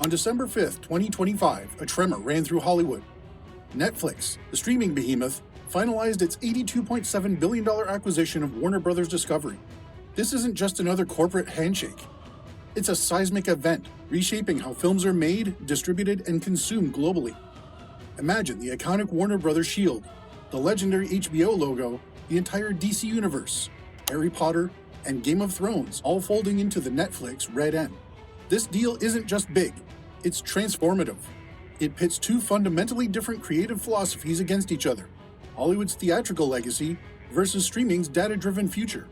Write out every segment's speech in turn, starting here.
On December 5th, 2025, a tremor ran through Hollywood. Netflix, the streaming behemoth, finalized its $82.7 billion acquisition of Warner Bros. Discovery. This isn't just another corporate handshake. It's a seismic event, reshaping how films are made, distributed, and consumed globally. Imagine the iconic Warner Bros. Shield, the legendary HBO logo, the entire DC universe, Harry Potter, and Game of Thrones all folding into the Netflix red end. This deal isn't just big, it's transformative. It pits two fundamentally different creative philosophies against each other: Hollywood's theatrical legacy versus streaming's data-driven future.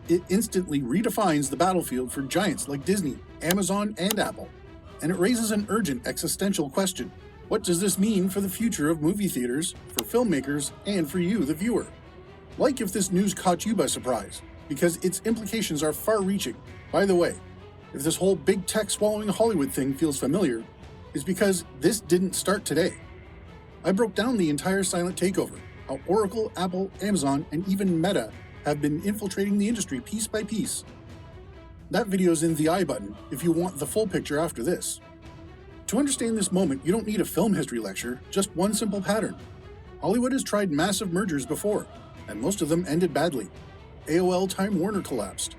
It instantly redefines the battlefield for giants like Disney, Amazon, and Apple. And it raises an urgent existential question. What does this mean for the future of movie theaters, for filmmakers, and for you, the viewer? Like if this news caught you by surprise, because its implications are far-reaching. By the way, if this whole big tech swallowing Hollywood thing feels familiar, it's because this didn't start today. I broke down the entire silent takeover, how Oracle, Apple, Amazon, and even Meta have been infiltrating the industry piece by piece. That video's in the I button if you want the full picture after this. To understand this moment, you don't need a film history lecture, just one simple pattern. Hollywood has tried massive mergers before, and most of them ended badly. AOL Time Warner collapsed.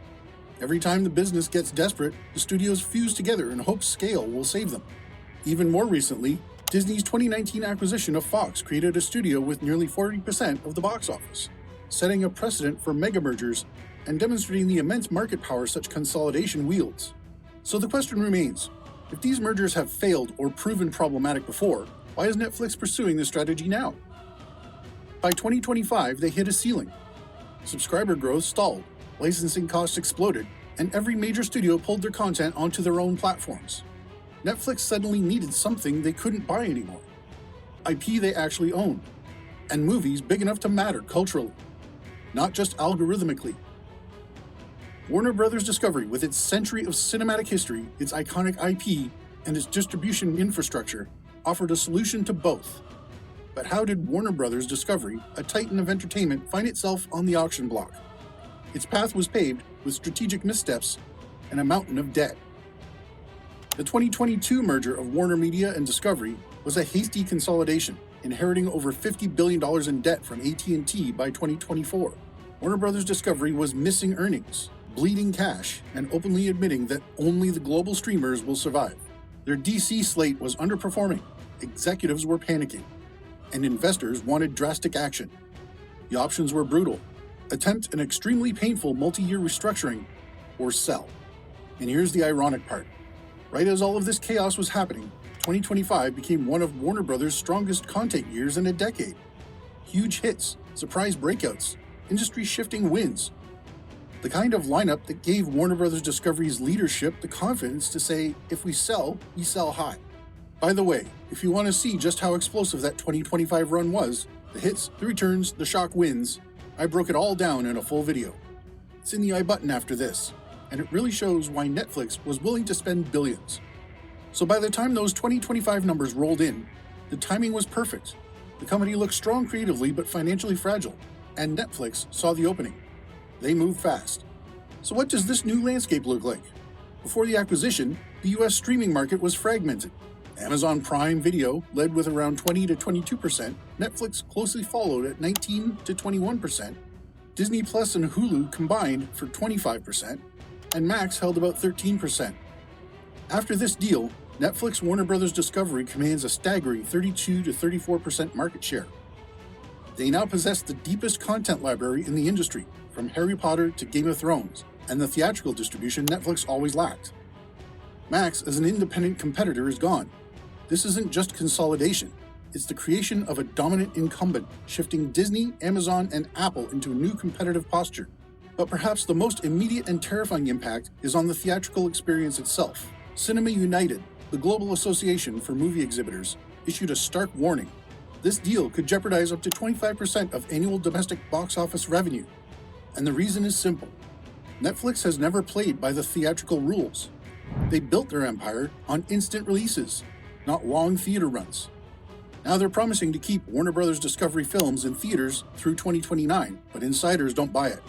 Every time the business gets desperate, the studios fuse together in hopes scale will save them. Even more recently, Disney's 2019 acquisition of Fox created a studio with nearly 40% of the box office, setting a precedent for mega mergers and demonstrating the immense market power such consolidation wields. So the question remains, if these mergers have failed or proven problematic before, why is Netflix pursuing this strategy now? By 2025, they hit a ceiling. Subscriber growth stalled, licensing costs exploded, and every major studio pulled their content onto their own platforms. Netflix suddenly needed something they couldn't buy anymore. IP they actually owned, and movies big enough to matter culturally, not just algorithmically. Warner Bros. Discovery, with its century of cinematic history, its iconic IP, and its distribution infrastructure, offered a solution to both. But how did Warner Bros. Discovery, a titan of entertainment, find itself on the auction block? Its path was paved with strategic missteps and a mountain of debt. The 2022 merger of Warner Media and Discovery was a hasty consolidation, inheriting over $50 billion in debt from AT&T by 2024. Warner Bros. Discovery was missing earnings, bleeding cash, and openly admitting that only the global streamers will survive. Their DC slate was underperforming, executives were panicking, and investors wanted drastic action. The options were brutal: attempt an extremely painful multi-year restructuring, or sell. And here's the ironic part. Right as all of this chaos was happening, 2025 became one of Warner Bros.' strongest content years in a decade. Huge hits, surprise breakouts, industry-shifting wins. The kind of lineup that gave Warner Bros. Discovery's leadership the confidence to say, if we sell high. By the way, if you want to see just how explosive that 2025 run was, the hits, the returns, the shock wins, I broke it all down in a full video. It's in the I button after this, and it really shows why Netflix was willing to spend billions. So by the time those 2025 numbers rolled in, the timing was perfect. The company looked strong creatively but financially fragile, and Netflix saw the opening. They moved fast. So what does this new landscape look like? Before the acquisition, the US streaming market was fragmented. Amazon Prime Video led with around 20 to 22%, Netflix closely followed at 19 to 21%, Disney Plus and Hulu combined for 25%, and Max held about 13%. After this deal, Netflix Warner Bros. Discovery commands a staggering 32 to 34% market share. They now possess the deepest content library in the industry, from Harry Potter to Game of Thrones, and the theatrical distribution Netflix always lacked. Max, as an independent competitor, is gone. This isn't just consolidation, it's the creation of a dominant incumbent, shifting Disney, Amazon, and Apple into a new competitive posture. But perhaps the most immediate and terrifying impact is on the theatrical experience itself. Cinema United, the global association for movie exhibitors, issued a stark warning. This deal could jeopardize up to 25% of annual domestic box office revenue. And the reason is simple. Netflix has never played by the theatrical rules. They built their empire on instant releases, not long theater runs. Now they're promising to keep Warner Bros. Discovery films in theaters through 2029, but insiders don't buy it.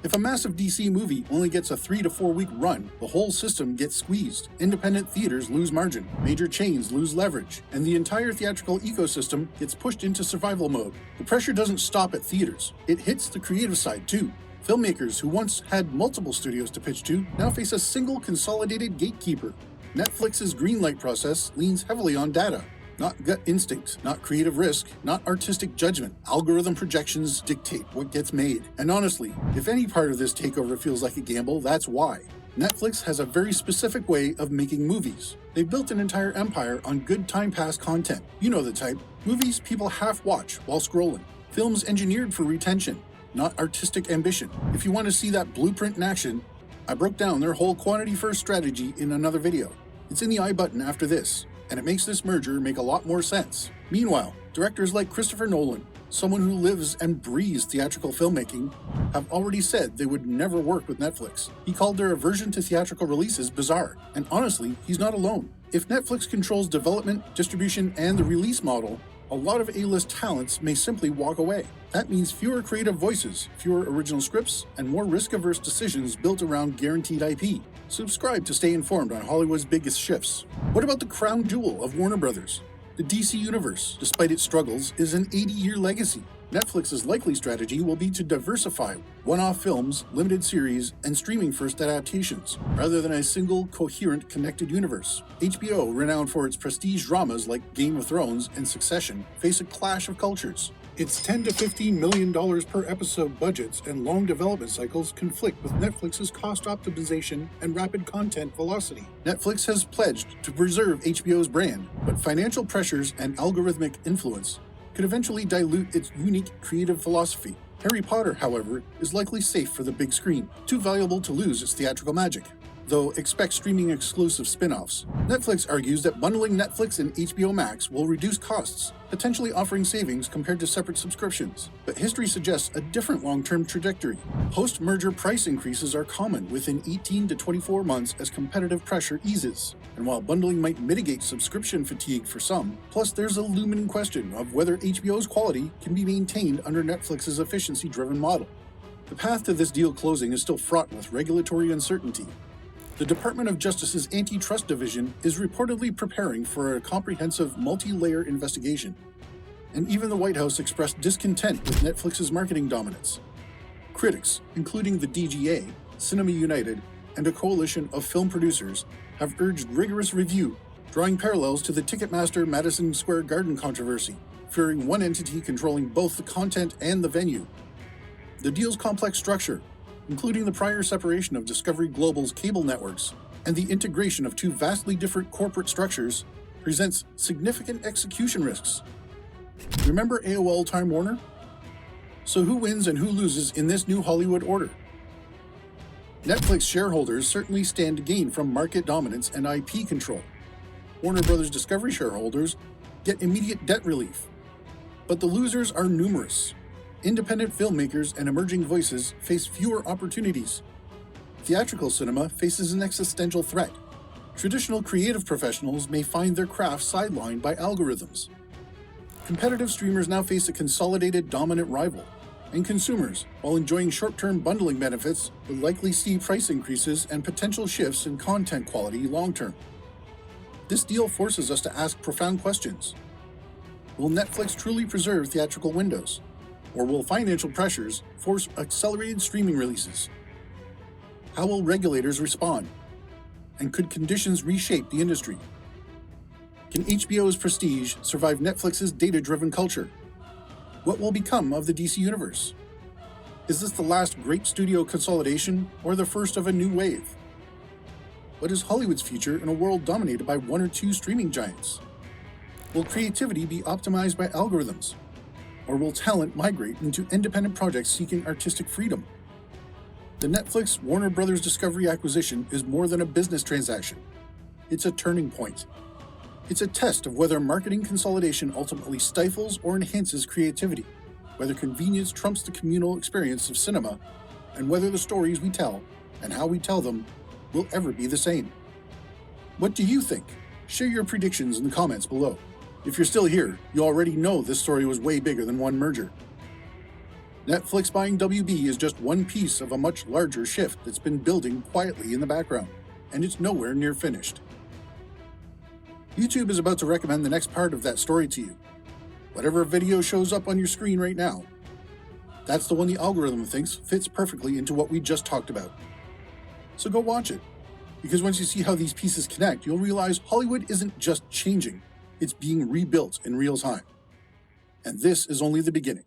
If a massive DC movie only gets a 3 to 4 week run, the whole system gets squeezed. Independent theaters lose margin, major chains lose leverage, and the entire theatrical ecosystem gets pushed into survival mode. The pressure doesn't stop at theaters. It hits the creative side too. Filmmakers who once had multiple studios to pitch to now face a single consolidated gatekeeper. Netflix's greenlight process leans heavily on data. Not gut instinct, not creative risk, not artistic judgment. Algorithm projections dictate what gets made. And honestly, if any part of this takeover feels like a gamble, that's why. Netflix has a very specific way of making movies. They've built an entire empire on good time pass content. You know the type. Movies people half watch while scrolling. Films engineered for retention, not artistic ambition. If you want to see that blueprint in action, I broke down their whole quantity first strategy in another video. It's in the I button after this, and it makes this merger make a lot more sense. Meanwhile, directors like Christopher Nolan, someone who lives and breathes theatrical filmmaking, have already said they would never work with Netflix. He called their aversion to theatrical releases bizarre, and honestly, he's not alone. If Netflix controls development, distribution, and the release model, a lot of A-list talents may simply walk away. That means fewer creative voices, fewer original scripts, and more risk-averse decisions built around guaranteed IP. Subscribe to stay informed on Hollywood's biggest shifts. What about the crown jewel of Warner Brothers? The DC Universe, despite its struggles, is an 80-year legacy. Netflix's likely strategy will be to diversify one-off films, limited series, and streaming-first adaptations, rather than a single, coherent, connected universe. HBO, renowned for its prestige dramas like Game of Thrones and Succession, face a clash of cultures. Its $10 to $15 million per episode budgets and long development cycles conflict with Netflix's cost optimization and rapid content velocity. Netflix has pledged to preserve HBO's brand, but financial pressures and algorithmic influence could eventually dilute its unique creative philosophy. Harry Potter, however, is likely safe for the big screen, too valuable to lose its theatrical magic. Though expect streaming exclusive spin-offs. Netflix argues that bundling Netflix and HBO Max will reduce costs, potentially offering savings compared to separate subscriptions. But history suggests a different long-term trajectory. Post-merger price increases are common within 18 to 24 months as competitive pressure eases. And while bundling might mitigate subscription fatigue for some, plus there's a looming question of whether HBO's quality can be maintained under Netflix's efficiency-driven model. The path to this deal closing is still fraught with regulatory uncertainty. The Department of Justice's Antitrust Division is reportedly preparing for a comprehensive multi-layer investigation. And even the White House expressed discontent with Netflix's marketing dominance. Critics, including the DGA, Cinema United, and a coalition of film producers, have urged rigorous review, drawing parallels to the Ticketmaster Madison Square Garden controversy, fearing one entity controlling both the content and the venue. The deal's complex structure, including the prior separation of Discovery Global's cable networks and the integration of two vastly different corporate structures, presents significant execution risks. Remember AOL Time Warner? So who wins and who loses in this new Hollywood order? Netflix shareholders certainly stand to gain from market dominance and IP control. Warner Brothers Discovery shareholders get immediate debt relief. But the losers are numerous. Independent filmmakers and emerging voices face fewer opportunities. Theatrical cinema faces an existential threat. Traditional creative professionals may find their craft sidelined by algorithms. Competitive streamers now face a consolidated dominant rival, and consumers, while enjoying short-term bundling benefits, will likely see price increases and potential shifts in content quality long-term. This deal forces us to ask profound questions. Will Netflix truly preserve theatrical windows? Or will financial pressures force accelerated streaming releases? How will regulators respond? And could conditions reshape the industry? Can HBO's prestige survive Netflix's data-driven culture? What will become of the DC Universe? Is this the last great studio consolidation or the first of a new wave? What is Hollywood's future in a world dominated by one or two streaming giants? Will creativity be optimized by algorithms? Or will talent migrate into independent projects seeking artistic freedom? The Netflix Warner Brothers Discovery acquisition is more than a business transaction. It's a turning point. It's a test of whether marketing consolidation ultimately stifles or enhances creativity, whether convenience trumps the communal experience of cinema, and whether the stories we tell and how we tell them will ever be the same. What do you think? Share your predictions in the comments below. If you're still here, you already know this story was way bigger than one merger. Netflix buying WB is just one piece of a much larger shift that's been building quietly in the background, and it's nowhere near finished. YouTube is about to recommend the next part of that story to you. Whatever video shows up on your screen right now, that's the one the algorithm thinks fits perfectly into what we just talked about. So go watch it, because once you see how these pieces connect, you'll realize Hollywood isn't just changing, it's being rebuilt in real time. And this is only the beginning.